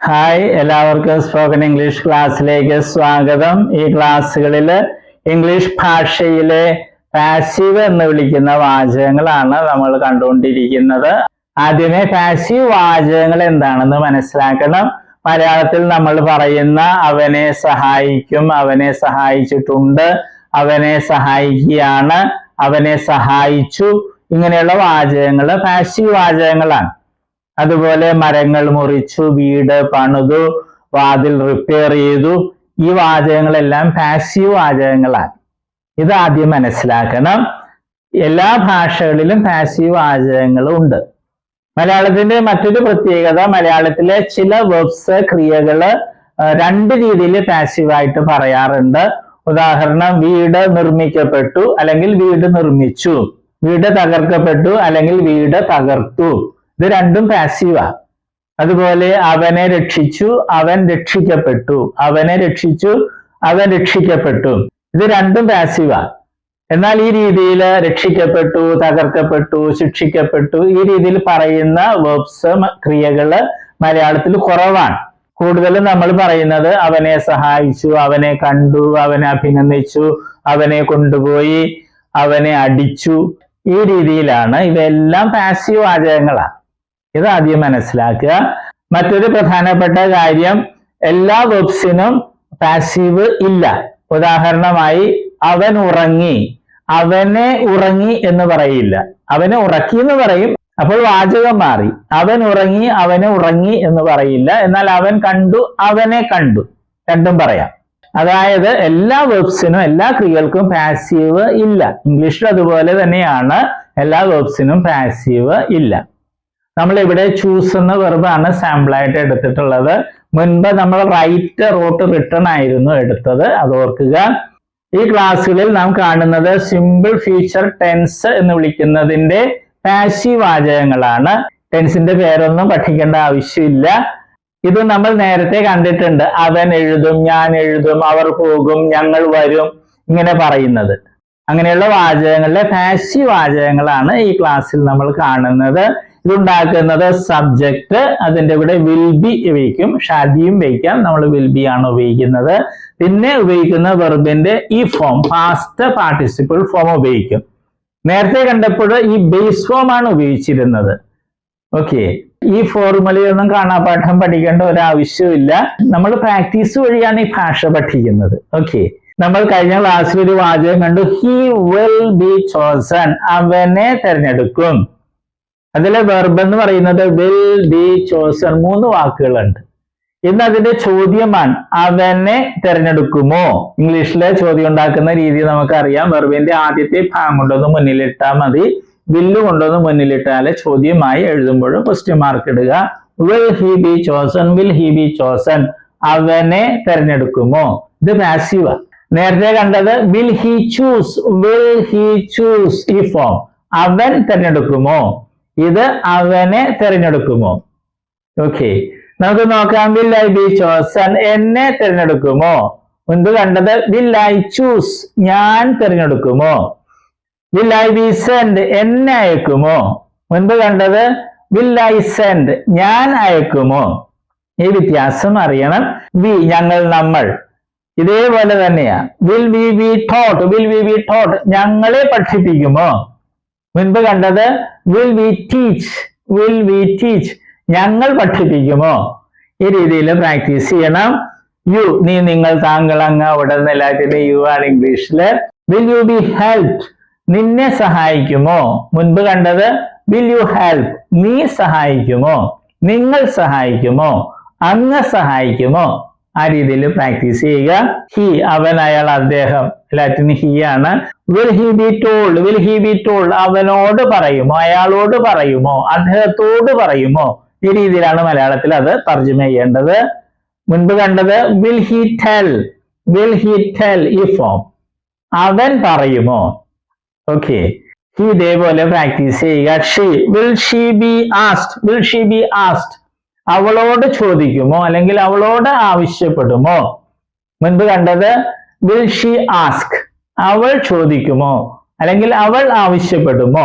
Hi, എല്ലാവർക്കും spoken English ക്ലാസ്സിലേക്ക് സ്വാഗതം. ഈ ക്ലാസ്സുകളിൽ ഇംഗ്ലീഷ് ഭാഷയിലെ പാസീവ് എന്ന് വിളിക്കുന്ന വാചകങ്ങളാണ് നമ്മൾ കണ്ടുകൊണ്ടിരിക്കുന്നത്. ആദ്യമേ പാസീവ് വാചകങ്ങൾ എന്താണെന്ന് മനസ്സിലാക്കണം. മലയാളത്തിൽ നമ്മൾ പറയുന്ന അവനെ സഹായിക്കും, അവനെ സഹായിച്ചിട്ടുണ്ട്, അവനെ സഹായിക്കുകയാണ്, അവനെ സഹായിച്ചു, ഇങ്ങനെയുള്ള വാചകങ്ങൾ പാസീവ് വാചകങ്ങളാണ്. അതുപോലെ മരങ്ങൾ മുറിച്ചു, വീട് പണിതു, വാതിൽ റിപ്പയർ ചെയ്തു, ഈ വാചകങ്ങളെല്ലാം പാസീവ് വാചകങ്ങളാണ്. ഇത് ആദ്യം മനസ്സിലാക്കണം. എല്ലാ ഭാഷകളിലും പാസീവ് വാചകങ്ങളും ഉണ്ട്. മലയാളത്തിന്റെ മറ്റൊരു പ്രത്യേകത, മലയാളത്തിലെ ചില വെർബ്സ്, ക്രിയകള് രണ്ട് രീതിയിൽ പാസീവായിട്ട് പറയാറുണ്ട്. ഉദാഹരണം, വീട് നിർമ്മിക്കപ്പെട്ടു അല്ലെങ്കിൽ വീട് നിർമ്മിച്ചു, വീട് തകർക്കപ്പെട്ടു അല്ലെങ്കിൽ വീട് തകർത്തു, ഇത് രണ്ടും പാസീവാ. അതുപോലെ അവനെ രക്ഷിച്ചു, അവൻ രക്ഷിക്കപ്പെട്ടു, അവനെ രക്ഷിച്ചു, അവൻ രക്ഷിക്കപ്പെട്ടു, ഇത് രണ്ടും പാസീവാ. എന്നാൽ ഈ രീതിയിൽ രക്ഷിക്കപ്പെട്ടു, തകർക്കപ്പെട്ടു, ശിക്ഷിക്കപ്പെട്ടു, ഈ രീതിയിൽ പറയുന്ന വെർബ്സ്, ക്രിയകള് മലയാളത്തിൽ കുറവാണ്. കൂടുതലും നമ്മൾ പറയുന്നത് അവനെ സഹായിച്ചു, അവനെ കണ്ടു, അവനെ അഭിനന്ദിച്ചു, അവനെ കൊണ്ടുപോയി, അവനെ അടിച്ചു, ഈ രീതിയിലാണ്. ഇവയെല്ലാം പാസീവ് വാചകങ്ങളാണ്. ഇത് ആദ്യം മനസ്സിലാക്കുക. മറ്റൊരു പ്രധാനപ്പെട്ട കാര്യം, എല്ലാ വെർബ്സിനും പാസീവ് ഇല്ല. ഉദാഹരണമായി, അവൻ ഉറങ്ങി, അവനെ ഉറങ്ങി എന്ന് പറയില്ല, അവനെ ഉറക്കി എന്ന് പറയും. അപ്പോൾ വാചകം മാറി. അവൻ ഉറങ്ങി, അവനെ ഉറങ്ങി എന്ന് പറയില്ല. എന്നാൽ അവൻ കണ്ടു, അവനെ കണ്ടു, രണ്ടും പറയാം. അതായത് എല്ലാ വെർബ്സിനും, എല്ലാ ക്രിയകൾക്കും പാസീവ് ഇല്ല. ഇംഗ്ലീഷിൽ അതുപോലെ തന്നെയാണ്, എല്ലാ വെർബ്സിനും പാസീവ് ഇല്ല. നമ്മൾ ഇവിടെ ചൂസ് എന്ന വെർബാണ് സാമ്പിളായിട്ട് എടുത്തിട്ടുള്ളത്. മുൻപ് നമ്മൾ റൈറ്റ്, റോട്ട്, റിട്ടൺ ആയിരുന്നു എടുത്തത്, അത് ഓർക്കുക. ഈ ക്ലാസ്സുകളിൽ നാം കാണുന്നത് സിമ്പിൾ ഫ്യൂച്ചർ ടെൻസ് എന്ന് വിളിക്കുന്നതിന്റെ പാസീവ് വാചകങ്ങളാണ്. ടെൻസിന്റെ പേരൊന്നും പഠിക്കേണ്ട ആവശ്യമില്ല. ഇത് നമ്മൾ നേരത്തെ കണ്ടിട്ടുണ്ട്. അവൻ എഴുതും, ഞാൻ എഴുതും, അവർ പോകും, ഞങ്ങൾ വരും, ഇങ്ങനെ പറയുന്നത്. അങ്ങനെയുള്ള വാചകങ്ങളിലെ പാസീവ് വാചകങ്ങളാണ് ഈ ക്ലാസ്സിൽ നമ്മൾ കാണുന്നത്. ഇതുണ്ടാക്കുന്നത് സബ്ജക്റ്റ്, അതിൻ്റെ കൂടെ വിൽ ബി ഉപയോഗിക്കും, ഷാദിയും ഉപയോഗിക്കാം, നമ്മൾ വിൽ ബി ആണ് ഉപയോഗിക്കുന്നത്. പിന്നെ ഉപയോഗിക്കുന്ന വെർബിന്റെ ഈ ഫോം, പാസ്റ്റ് പാർട്ടിസിപ്പിൾ ഫോം ഉപയോഗിക്കും. നേരത്തെ കണ്ടപ്പോൾ ഈ ബേസ് ഫോം ആണ് ഉപയോഗിച്ചിരുന്നത്. ഓക്കെ, ഈ ഫോർമുലയൊന്നും കാണാപാഠം പഠിക്കേണ്ട ഒരാവശ്യമില്ല. നമ്മൾ പ്രാക്ടീസ് വഴിയാണ് ഈ ഭാഷ പഠിക്കുന്നത്. ഓക്കെ, നമ്മൾ കഴിഞ്ഞ ക്ലാസ്സിൽ ഒരു വാചകം കണ്ടു, ഹി വിൽ ബി ചോസൺ, അവനെ തിരഞ്ഞെടുക്കും. അതിലെ വെർബ് എന്ന് പറയുന്നത് വിൽ ബി ചോസൺ, 3 വാക്കുകളുണ്ട്. ഇന്ന് അതിന്റെ ചോദ്യമാണ്, അവനെ തിരഞ്ഞെടുക്കുമോ? ഇംഗ്ലീഷിലെ ചോദ്യം ഉണ്ടാക്കുന്ന രീതി നമുക്കറിയാം. വെർബിന്റെ ആദ്യത്തെ ഭാഗം കൊണ്ടൊന്ന് മുന്നിലിട്ടാൽ മതി, വില്ല് കൊണ്ടൊന്ന് മുന്നിലിട്ടാല് ചോദ്യമായി എഴുതുമ്പോഴും ക്വസ്റ്റ്യൻ മാർക്ക് ഇടുക. Will he B chosen, will he B chosen, അവനെ തിരഞ്ഞെടുക്കുമോ? ഇത് പാസീവാ. നേരത്തെ കണ്ടത് will he choose, will he choose, ഈ ഫോം, അവൻ തിരഞ്ഞെടുക്കുമോ, ഇത് അവനെ തിരഞ്ഞെടുക്കുമോ? ഓക്കെ, നമുക്ക് നോക്കാം. വിൽ ഐ ബി ചോസൺ, എന്നെ തിരഞ്ഞെടുക്കുമോ? മുൻപ് കണ്ടത് വിൽ ഐ ചൂസ്, ഞാൻ തിരഞ്ഞെടുക്കുമോ? വിൽ ഐ ബി സെൻഡ്, എന്നെ അയക്കുമോ? മുൻപ് കണ്ടത് വിൽ ഐ സെൻഡ്, ഞാൻ അയക്കുമോ? ഈ വ്യത്യാസം അറിയണം. വി, ഞങ്ങൾ, നമ്മൾ, ഇതേപോലെ തന്നെയാ. Will we be taught, will we be taught, ഞങ്ങളെ പഠിപ്പിക്കുമോ? മുൻപ് കണ്ടത് will we teach, will we teach, ഞങ്ങൾ പഠിപ്പിക്കുമോ? ഈ രീതിയിൽ പ്രാക്ടീസ് ചെയ്യണം. യു, നീ, നിങ്ങൾ, താങ്കൾ, അങ്ങ്, അവിടെ നിന്ന് എല്ലാത്തിനും യു ആണ് ഇംഗ്ലീഷില്. വിൽ യു ബി ഹെൽപ്, നിന്നെ സഹായിക്കുമോ? മുൻപ് കണ്ടത് വിൽ യു ഹെൽപ്, നീ സഹായിക്കുമോ? നിങ്ങൾ സഹായിക്കുമോ? അങ്ങ് സഹായിക്കുമോ? ആ രീതിയിൽ പ്രാക്ടീസ് ചെയ്യുക. ഹി, അവൻ, അയാൾ, അദ്ദേഹം, ലാറ്റിൻ ഹി ആണ്. Will he B told, will he B told, അവനോട് പറയുമോ, അയാളോട് പറയുമോ, അദ്ദേഹത്തോട് പറയുമോ? ഈ രീതിയിലാണ് മലയാളത്തിൽ അത് തർജ്ജമ ചെയ്യേണ്ടത്. മുൻപ് കണ്ടത് will he tell, will he tell, ഈ ഫോം, അവൻ പറയുമോ? ഓക്കെ, ഹി ഇതേപോലെ പ്രാക്ടീസ് ചെയ്യുക. She, will she B asked, will she B asked, അവളോട് ചോദിക്കുമോ അല്ലെങ്കിൽ അവളോട് ആവശ്യപ്പെടുമോ? മുൻപ് കണ്ടത് വിൽ ഷീ ആസ്ക്, അവൾ ചോദിക്കുമോ അല്ലെങ്കിൽ അവൾ ആവശ്യപ്പെടുമോ?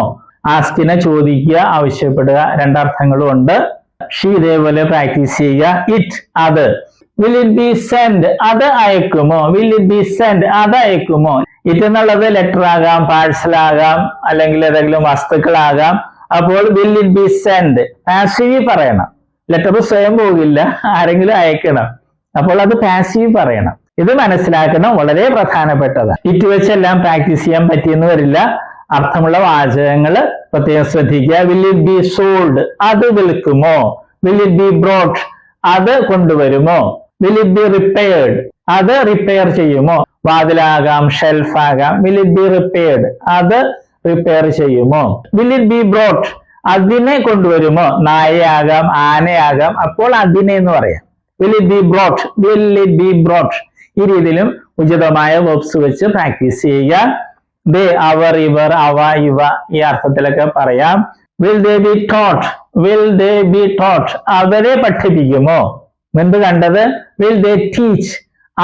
ആസ്കിനെ ചോദിക്കുക, ആവശ്യപ്പെടുക, രണ്ടർത്ഥങ്ങളും ഉണ്ട്. ഷീ ഇതേപോലെ പ്രാക്ടീസ് ചെയ്യുക. ഇറ്റ് അത്. വിൽ ഇറ്റ് ബി സെൻഡ് അത് അയക്കുമോ? വിൽ ഇറ്റ് ബി സെൻഡ് അത് അയക്കുമോ? ഇറ്റ് എന്നുള്ളത് ലെറ്റർ ആകാം, പാഴ്സൽ ആകാം, അല്ലെങ്കിൽ ഏതെങ്കിലും വസ്തുക്കളാകാം. അപ്പോൾ will it be send passive പറയണം. ലെറ്റർ സ്വയം പോകില്ല, ആരെങ്കിലും അയക്കണം. അപ്പോൾ അത് പാസീവ് പറയണം. ഇത് മനസ്സിലാക്കണം, വളരെ പ്രധാനപ്പെട്ടതാണ്. ഇറ്റ് വെച്ചെല്ലാം പ്രാക്ടീസ് ചെയ്യാൻ പറ്റിയെന്ന് വരില്ല. അർത്ഥമുള്ള വാചകങ്ങൾ പ്രത്യേകം ശ്രദ്ധിക്കുക. വിൽ ഇറ്റ് ബി സോൾഡ് അത് വിൽക്കുമോ? വിൽ ഇറ്റ് ബി ബ്രോട്ട് അത് കൊണ്ടുവരുമോ? വിൽ ഇറ്റ് ബി റിപ്പയർഡ് അത് റിപ്പയർ ചെയ്യുമോ? വാതിലാകാം, ഷെൽഫ് ആകാം. വിൽ ഇറ്റ് ബി റിപ്പയർഡ് അത് റിപ്പയർ ചെയ്യുമോ? വിൽ ഇറ്റ് ബി ബ്രോട്ട് അതിനെ കൊണ്ടുവരുമോ? നായയാകാം, ആനയാകാം. അപ്പോൾ അതിനെ എന്ന് പറയാം. Will it be brought, will it be brought. ഈ രീതിയിലും ഉചിതമായ വെർബ്സ് വെച്ച് പ്രാക്ടീസ് ചെയ്യുക. ദേ, അവർ, ഇവർ, അവ, ഇവ ഈ അർത്ഥത്തിലൊക്കെ പറയാം. Will they be taught, will they be taught അവരെ പഠിപ്പിക്കുമോ? മുൻപ് കണ്ടത് വിൽ ദേ ടീച്ച്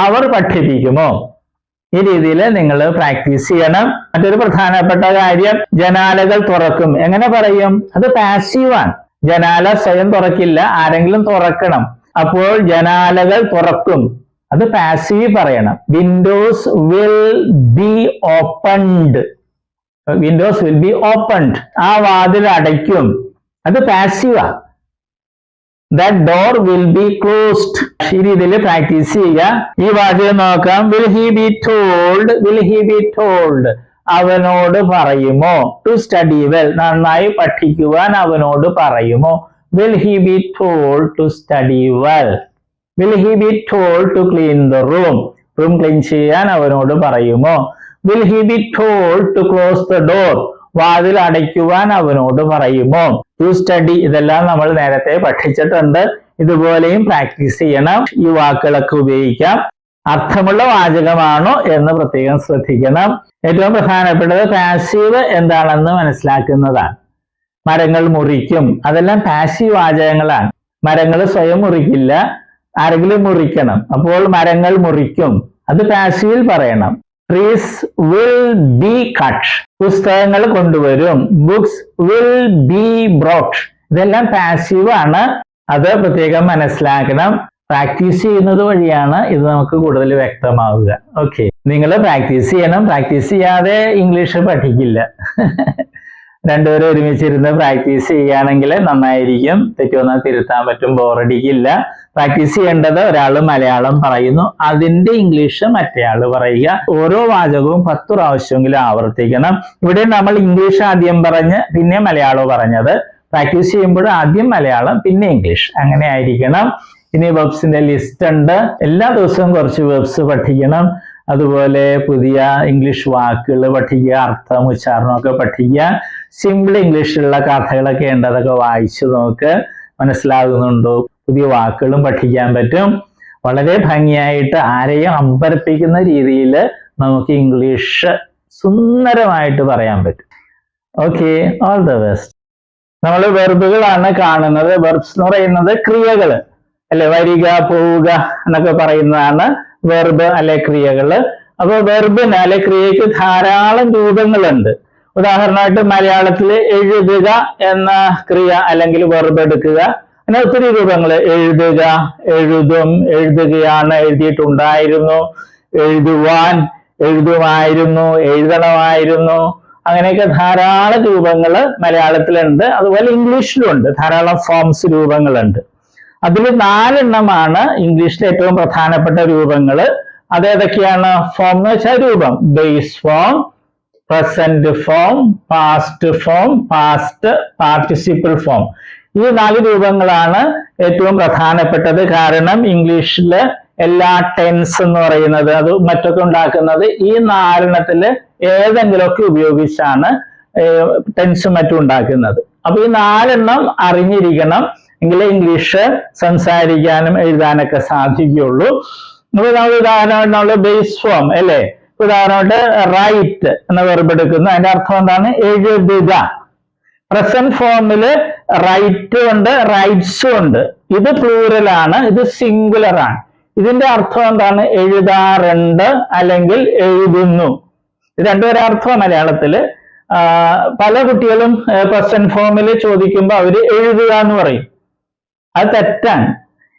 അവർ പഠിപ്പിക്കുമോ? ഈ രീതിയിൽ നിങ്ങൾ പ്രാക്ടീസ് ചെയ്യണം. മറ്റൊരു പ്രധാനപ്പെട്ട കാര്യം, ജനാലകൾ തുറക്കും എങ്ങനെ പറയും? അത് പാസീവാണ്. ജനാല സ്വയം തുറക്കില്ല, ആരെങ്കിലും തുറക്കണം. അപ്പോൾ ജനാലകൾ തുറക്കും അത് പാസീവ് പറയണം. Windows will be opened, Windows will be opened ആ വാതിൽ അടയ്ക്കും അത് പാസീവാ. That door will be closed. ഈ രീതിയിൽ പ്രാക്ടീസ് ചെയ്യുക. ഈ വാചകം നോക്കാം. Will he be told? Will he be told? അവനോട് പറയുമോ? To study well. നന്നായി പഠിക്കുവാൻ അവനോട് പറയുമോ? Will he be told to study well? Will he be told to clean the room? Room clean ചെയ്യാൻ അവനോട് പറയുമോ? Will he be told to close the door? വാതിൽ അടയ്ക്കുവാൻ അവനോട് പറയുമോ? ടു സ്റ്റഡി ഇതെല്ലാം നമ്മൾ നേരത്തെ പഠിച്ചിട്ടുണ്ട്. ഇതുപോലെയും പ്രാക്ടീസ് ചെയ്യണം. ഈ വാക്കുകളൊക്കെ ഉപയോഗിക്കാം. അർത്ഥമുള്ള വാചകമാണോ എന്ന് പ്രത്യേകം ശ്രദ്ധിക്കണം. ഏറ്റവും പ്രധാനപ്പെട്ടത് പാസീവ് എന്താണെന്ന് മനസ്സിലാക്കുന്നതാണ്. മരങ്ങൾ മുറിക്കും അതെല്ലാം പാസീവ് വാചകങ്ങളാണ്. മരങ്ങൾ സ്വയം മുറിക്കില്ല, ആരെങ്കിലും മുറിക്കണം. അപ്പോൾ മരങ്ങൾ മുറിക്കും അത് പാസീവിൽ പറയണം. Trees will be cut. പുസ്തകങ്ങൾ കൊണ്ടുവരും. Books will be brought. ഇതെല്ലാം പാസീവ് ആണ്. അത് പ്രത്യേകം മനസ്സിലാക്കണം. പ്രാക്ടീസ് ചെയ്യുന്നത് വഴിയാണ് ഇത് നമുക്ക് കൂടുതൽ വ്യക്തമാവുക. ഓക്കെ, നിങ്ങൾ പ്രാക്ടീസ് ചെയ്യണം. പ്രാക്ടീസ് ചെയ്യാതെ ഇംഗ്ലീഷ് പഠിക്കില്ല. രണ്ടുപേരും ഒരുമിച്ചിരുന്ന് പ്രാക്ടീസ് ചെയ്യുകയാണെങ്കിൽ നന്നായിരിക്കും. തെറ്റുവന്നാൽ തിരുത്താൻ പറ്റും, ബോറടിക്കില്ല. പ്രാക്ടീസ് ചെയ്യേണ്ടത് ഒരാൾ മലയാളം പറയുന്നു, അതിന്റെ ഇംഗ്ലീഷ് മറ്റേയാൾ പറയുക. ഓരോ വാചകവും 10 പ്രാവശ്യമെങ്കിലും ആവർത്തിക്കണം. ഇവിടെ നമ്മൾ ഇംഗ്ലീഷ് ആദ്യം പറഞ്ഞ് പിന്നെ മലയാളം പറഞ്ഞത്. പ്രാക്ടീസ് ചെയ്യുമ്പോൾ ആദ്യം മലയാളം പിന്നെ ഇംഗ്ലീഷ്, അങ്ങനെ ആയിരിക്കണം. ഇനി വെബ്സിന്റെ ലിസ്റ്റ് ഉണ്ട്. എല്ലാ ദിവസവും കുറച്ച് വെബ്സ് പഠിക്കണം. അതുപോലെ പുതിയ ഇംഗ്ലീഷ് വാക്കുകൾ പഠിക്കുക, അർത്ഥം ഉച്ചാരണമൊക്കെ പഠിക്കുക. സിമ്പിൾ ഇംഗ്ലീഷിലുള്ള കഥകളൊക്കെ ഉണ്ട്, അതൊക്കെ വായിച്ചു നോക്ക്. മനസ്സിലാകുന്നുണ്ടോ? പുതിയ വാക്കുകളും പഠിക്കാൻ പറ്റും. വളരെ ഭംഗിയായിട്ട് ആരെയും അമ്പരപ്പിക്കുന്ന രീതിയിൽ നമുക്ക് ഇംഗ്ലീഷ് സുന്ദരമായിട്ട് പറയാൻ പറ്റും. Okay, all the best. നമ്മൾ വെർബുകളാണ് കാണുന്നത്. വെർബ്സ് എന്ന് പറയുന്നത് ക്രിയകള് അല്ലെ, വരിക, പോവുക എന്നൊക്കെ പറയുന്നതാണ് വെർബ് അല്ലെ ക്രിയകള്. അപ്പൊ വെർബിന് അല്ലെ ക്രിയക്ക് ധാരാളം രൂപങ്ങളുണ്ട്. ഉദാഹരണമായിട്ട് മലയാളത്തില് എഴുതുക എന്ന ക്രിയ അല്ലെങ്കിൽ വെർബ് എടുക്കുക, അങ്ങനെ ഒത്തിരി രൂപങ്ങൾ. എഴുതുക, എഴുതും, എഴുതുകയാണ്, എഴുതിയിട്ടുണ്ടായിരുന്നു, എഴുതുവാൻ, എഴുതുമായിരുന്നു, എഴുതണമായിരുന്നു, അങ്ങനെയൊക്കെ ധാരാളം രൂപങ്ങൾ മലയാളത്തിലുണ്ട്. അതുപോലെ ഇംഗ്ലീഷിലുണ്ട് ധാരാളം ഫോംസ്, രൂപങ്ങളുണ്ട്. അതിൽ 4 എണ്ണമാണ് ഇംഗ്ലീഷിലെ ഏറ്റവും പ്രധാനപ്പെട്ട രൂപങ്ങൾ. അതേതൊക്കെയാണ്? ഫോം എന്ന് വെച്ചാൽ രൂപം. Base form, present form, past form, past participle form. ഈ 4 രൂപങ്ങളാണ് ഏറ്റവും പ്രധാനപ്പെട്ടത്. കാരണം ഇംഗ്ലീഷില് എല്ലാ ടെൻസ് എന്ന് പറയുന്നത് അത് മറ്റൊക്കെ ഉണ്ടാക്കുന്നത് ഈ 4 എണ്ണത്തില് ഏതെങ്കിലുമൊക്കെ ഉപയോഗിച്ചാണ് ടെൻസും മറ്റും ഉണ്ടാക്കുന്നത്. അപ്പൊ ഈ 4 എണ്ണം അറിഞ്ഞിരിക്കണം, എങ്കിലേ ഇംഗ്ലീഷ് സംസാരിക്കാനും എഴുതാനൊക്കെ സാധിക്കുകയുള്ളൂ. ഉദാഹരണമായിട്ട് ബേസ് ഫോം അല്ലെ, ഉദാഹരണമായിട്ട് റൈറ്റ് എന്ന വെർബ് എടുക്കുന്നു. അതിന്റെ അർത്ഥം എന്താണ്? എഴുതുക. പ്രസന്റ് ഫോമില് റൈറ്റ് ഉണ്ട്, റൈറ്റ്സും ഉണ്ട്. ഇത് പ്ലൂറലാണ്, ഇത് സിംഗുലർ ആണ്. ഇതിന്റെ അർത്ഥം എന്താണ്? എഴുതാറുണ്ട് അല്ലെങ്കിൽ എഴുതുന്നു. ഇത് രണ്ടുപേരർത്ഥം മലയാളത്തില്. പല കുട്ടികളും പ്രസന്റ് ഫോമിൽ ചോദിക്കുമ്പോൾ അവര് എഴുതുക എന്ന് പറയും. അത് തെറ്റാണ്.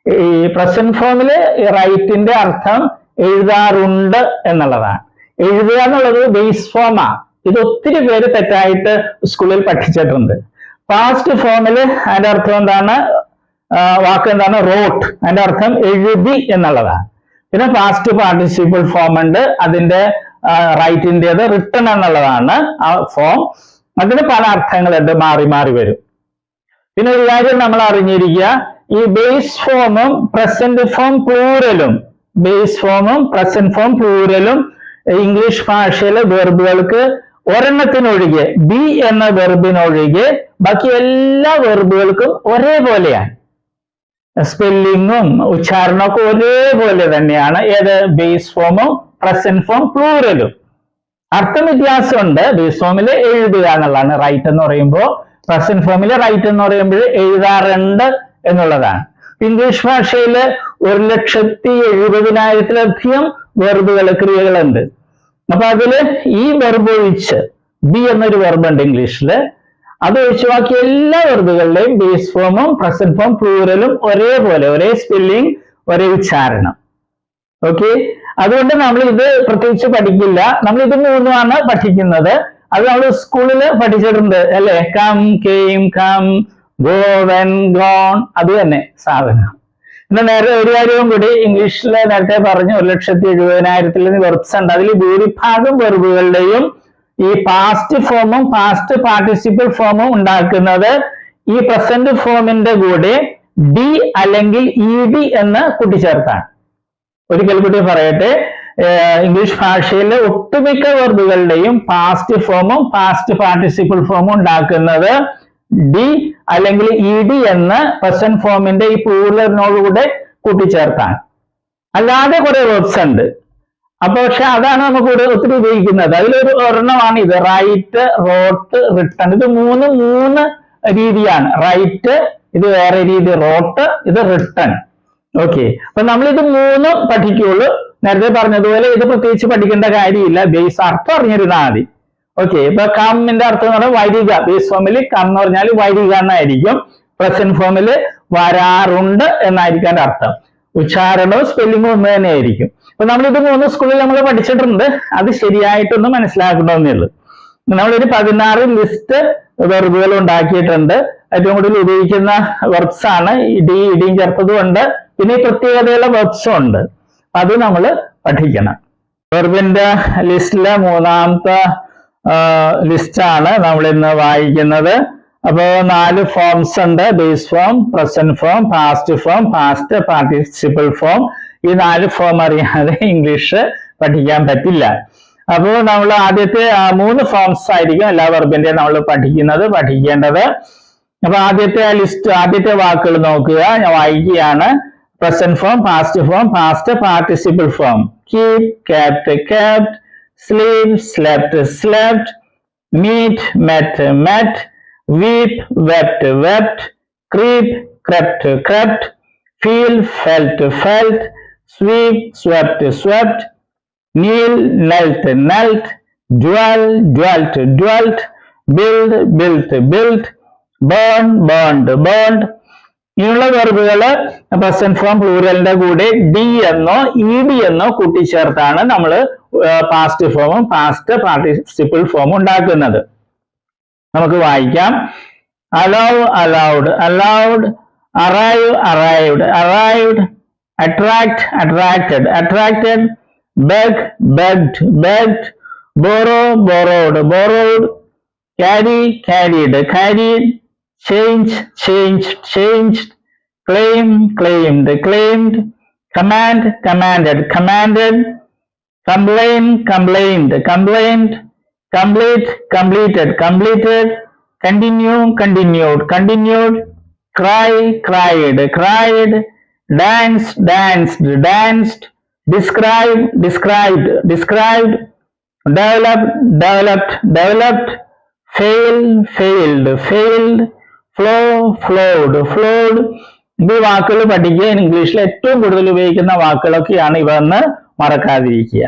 ഈ പ്രസന്റ് ഫോമില് റൈറ്റിന്റെ അർത്ഥം എഴുതാറുണ്ട് എന്നുള്ളതാണ്. എഴുതുക എന്നുള്ളത് ബേസ് ഫോമാ. ഇത് ഒത്തിരി പേര് തെറ്റായിട്ട് സ്കൂളിൽ പഠിച്ചിട്ടുണ്ട്. പാസ്റ്റ് ഫോമില് അതിന്റെ അർത്ഥം എന്താണ്? വാക്ക് എന്താണ്? റോട്ട്. അതിന്റെ അർത്ഥം എഴുതി എന്നുള്ളതാണ്. പിന്നെ പാസ്റ്റ് പാർട്ടിസിപ്പിൾ ഫോം ഉണ്ട്, അതിന്റെ റൈറ്റിൻ്റെത് റിട്ടൺ എന്നുള്ളതാണ് ആ ഫോം. അതിന് പല അർത്ഥങ്ങളുണ്ട്, മാറി മാറി വരും. പിന്നെ ഒരു കാര്യം നമ്മൾ അറിഞ്ഞിരിക്കുക, ഈ ബേസ് ഫോമും പ്രസന്റ് ഫോം പ്ലൂറലും ഇംഗ്ലീഷ് ഭാഷയിലെ വെർബുകൾക്ക് ഒരെണ്ണത്തിനൊഴികെ, ബി എന്ന വെർബിനൊഴികെ ബാക്കി എല്ലാ വെർബുകൾക്കും ഒരേപോലെയാണ്. സ്പെല്ലിങ്ങും ഉച്ചാരണമൊക്കെ ഒരേപോലെ തന്നെയാണ്. ഏത്? ബേസ് ഫോമും പ്രസന്റ് ഫോം പ്ലൂറലും. അർത്ഥം വ്യത്യാസമുണ്ട്. ബേസ് ഫോമിൽ എഴുതുക എന്നുള്ളതാണ് റൈറ്റ് എന്ന് പറയുമ്പോൾ, പ്രസന്റ് ഫോമിൽ റൈറ്റ് എന്ന് പറയുമ്പോൾ എഴുതാറുണ്ട് എന്നുള്ളതാണ്. ഇംഗ്ലീഷ് ഭാഷയിൽ 1,70,70,000-ലധികം വെർബുകൾ, ക്രിയകളുണ്ട്. അപ്പൊ അതില് ഈ വെർബ് ഒഴിച്ച്, ബി എന്നൊരു വെർബുണ്ട് ഇംഗ്ലീഷില്, അത് ഒഴിച്ച് ബാക്കി എല്ലാ വെർബുകളുടെയും ബേസ് ഫോമും പ്രസന്റ് ഫോം പ്ലൂറലും ഒരേപോലെ, ഒരേ സ്പെല്ലിംഗ്, ഒരേ ഉച്ചാരണം. ഓക്കെ, അതുകൊണ്ട് നമ്മൾ ഇത് പ്രത്യേകിച്ച് പഠിക്കില്ല. നമ്മൾ ഇത് മൂന്നുമാണ് പഠിക്കുന്നത്. അത് നമ്മൾ സ്കൂളിൽ പഠിച്ചിട്ടുണ്ട് അല്ലെ? Come, came, come, go, went, gone, അത് തന്നെ സാധനം. പിന്നെ നേരത്തെ ഒരു കാര്യവും കൂടി, ഇംഗ്ലീഷിൽ നേരത്തെ പറഞ്ഞു 1,70,000 വെർബ്സ് ഉണ്ട്. അതിൽ ഭൂരിഭാഗം വെർബുകളുടെയും ഈ പാസ്റ്റ് ഫോമും പാസ്റ്റ് പാർട്ടിസിപ്പിൾ ഫോമും ഉണ്ടാക്കുന്നത് ഈ പ്രസന്റ് ഫോമിന്റെ കൂടെ ഡി അല്ലെങ്കിൽ ഇ ഡി എന്ന് കൂട്ടിച്ചേർത്താണ്. ഒരിക്കൽ കൂടി പറയട്ടെ, ഇംഗ്ലീഷ് ഭാഷയിലെ ഒട്ടുമിക്ക വെർബുകളുടെയും പാസ്റ്റ് ഫോമും പാസ്റ്റ് പാർട്ടിസിപ്പിൾ ഫോമും ഉണ്ടാക്കുന്നത് ഡി അല്ലെങ്കിൽ ഇ ഡി എന്ന് പ്രസന്റ് ഫോമിന്റെ ഈ പ്ലൂറലിനോടുകൂടെ കൂട്ടിച്ചേർത്താണ്. അല്ലാതെ കുറെ വെർബ്സ് ഉണ്ട്. അപ്പൊ പക്ഷെ അതാണ് നമുക്ക് ഒത്തിരി ഉപയോഗിക്കുന്നത്. അതിലൊരു ഒരെണ്ണമാണ് ഇത്, റൈറ്റ്, റോട്ട്, റിട്ടൺ. ഇത് മൂന്ന് രീതിയാണ്. റൈറ്റ് ഇത് വേറെ രീതി, റോട്ട് ഇത് റിട്ടൺ. ഓക്കെ, അപ്പൊ നമ്മൾ ഇത് മൂന്നും പഠിക്കുള്ളൂ. നേരത്തെ പറഞ്ഞതുപോലെ ഇത് പ്രത്യേകിച്ച് പഠിക്കേണ്ട കാര്യമില്ല, ബേസ് അർത്ഥം അറിഞ്ഞിരുന്നാൽ മതി. ഓക്കെ, ഇപ്പൊ കമ്മിന്റെ അർത്ഥം എന്ന് പറഞ്ഞാൽ വരിക. ബേസ് ഫോമിൽ കം എന്ന് പറഞ്ഞാൽ വരിക എന്നായിരിക്കും. പ്രസന്റ് ഫോമിൽ വരാറുണ്ട് എന്നായിരിക്കും അതിന്റെ അർത്ഥം. ഉച്ചാരണവും സ്പെല്ലിങ്ങും ഒന്ന് തന്നെ ആയിരിക്കും. അപ്പൊ നമ്മളിത് മൂന്ന് സ്കൂളിൽ നമ്മൾ പഠിച്ചിട്ടുണ്ട്. അത് ശരിയായിട്ടൊന്ന് മനസ്സിലാക്കണമെന്നേ ഉള്ളൂ. നമ്മളൊരു 16 ലിസ്റ്റ് വെർബുകൾ ഉണ്ടാക്കിയിട്ടുണ്ട്. ഏറ്റവും കൂടുതൽ ഉപയോഗിക്കുന്ന വെർബ്സ് ആണ്. ഇടിയും ചേർത്തതും ഉണ്ട്, പിന്നെ ഈ പ്രത്യേകതയുള്ള വെർബ്സും ഉണ്ട്. അത് നമ്മൾ പഠിക്കണം. വെർബിന്റെ ലിസ്റ്റിലെ മൂന്നാമത്തെ ലിസ്റ്റാണ് നമ്മൾ ഇന്ന് വായിക്കുന്നത്. അപ്പോൾ 4 ഫോംസ് ഉണ്ട്: base form, present form, past form, past participle form. ഈ 4 ഫോം അറിയാതെ ഇംഗ്ലീഷ് പഠിക്കാൻ പറ്റില്ല. അപ്പോൾ നമ്മൾ ആദ്യത്തെ 3 ഫോംസ് ആയിരിക്കും എല്ലാ വെർബിന്റെയും നമ്മൾ പഠിക്കേണ്ടത്. അപ്പൊ ആദ്യത്തെ വാക്കുകൾ നോക്കുക, ഞാൻ വായിക്കുകയാണ്. Present form, past form, past participle form. Keep, kept, kept. Sleep, slept, slept. Meet, met, met. Weep, wept, wept. Creep, crept, crept. Feel, felt, felt. Sweep, swept, swept. Kneel, knelt, knelt. Dwell, dwelt, dwelt. Build, built, built. Burn, burned, burned. ഇങ്ങനെയുള്ള വെർബുകള് present form പ്ലൂറലിന്റെ കൂടെ D എന്നോ E D എന്നോ കൂട്ടിച്ചേർത്താണ് നമ്മൾ past ഫോമും past participle ഫോമും ഉണ്ടാക്കുന്നത്. നമുക്ക് വായിക്കാം. allow, allowed, allowed. Arrive, arrived, arrived. Attract, attracted, attracted. Beg, begged, begged. Borrow, borrowed, borrowed. Carry, carried, carried. Change, changed, changed. Claim, claimed, claimed. Command, commanded, commanded. Complain, complained, complained. Complete, completed, completed. Continue, continued, continued. Cry, cried, cried. Dance, danced, danced. Describe, described, described. Develop, developed, developed. Fail, failed, failed. Flow, flowed, flowed. ഈ വാക്കുകൾ പഠിക്കുക. ഇംഗ്ലീഷിൽ ഏറ്റവും കൂടുതൽ ഉപയോഗിക്കുന്ന വാക്കുകളൊക്കെയാണ് ഇവ എന്ന് മറക്കാതിരിക്കുക.